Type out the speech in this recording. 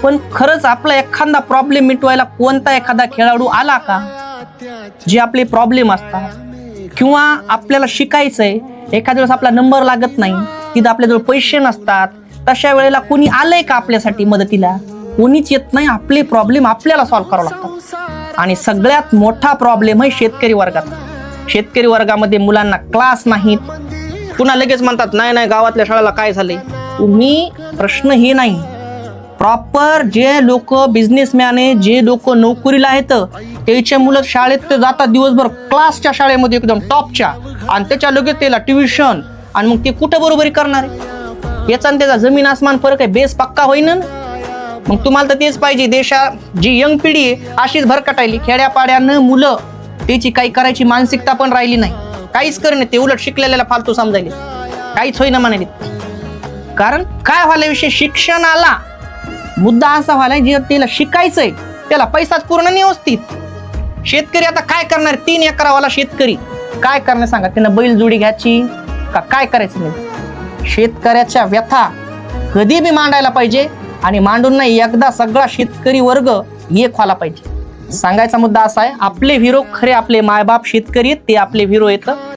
पण खरंच आपला एखादा प्रॉब्लेम मिटवायला कोणता एखादा खेळाडू आला का? जे आपले प्रॉब्लेम असतात किंवा आपल्याला शिकायचंय, एखाद्या वेळेस आपला नंबर लागत नाही, तिथं आपल्याजवळ पैसे नसतात, तशा वेळेला कोणी आलंय का आपल्यासाठी मदतीला? कोणीच येत नाही. आपले प्रॉब्लेम आपल्याला सॉल्व्ह करावं लागतात. आणि सगळ्यात मोठा प्रॉब्लेम आहे शेतकरी वर्गात. शेतकरी वर्गामध्ये मुलांना क्लास नाहीत. पुन्हा लगेच म्हणतात नाही नाही गावातल्या शाळेला काय झालंय. तुम्ही प्रश्न हे नाही, प्रॉपर जे लोक बिझनेसमॅन आहे, जे लोक नोकरीला आहेत, त्याच्या मुलं शाळेत ते जातात दिवसभर क्लासच्या शाळेमध्ये एकदम टॉपच्या, आणि त्याच्या लगेच त्याला ट्युशन, आणि मग ते कुठं बरोबरी करणार आहे? याचा आणि त्याचा जमीन आसमान फरक आहे. बेस पक्का होईन ना. मग तुम्हाला तर तेच पाहिजे. देशात जी यंग पिढी आहे अशीच भरकटायली. खेड्यापाड्यानं मुलं त्याची काही करायची मानसिकता पण राहिली नाही. काहीच करणं, ते उलट शिकलेल्याला फालतू समजायले, काहीच होईना म्हणाले. कारण काय व्हायला विषय, शिक्षणाला मुद्दा असा व्हायला जे त्याला शिकायचंय त्याला पैसाच पूर्ण नाही व्यवस्थित. शेतकरी आता काय करणार? 3 एकरावाला शेतकरी काय करणार सांगा? त्यांना बैलजोडी घ्यायची का काय करायचं नाही? शेतकऱ्याच्या व्यथा कधी बी मांडायला पाहिजे, आणि मांडून नाही, एकदा सगळा शेतकरी वर्ग एक व्हायला पाहिजे. सांगायचा मुद्दा असा आहे, आपले हिरो खरे आपले मायबाप शेतकरी आहेत, ते आपले हिरो आहेत.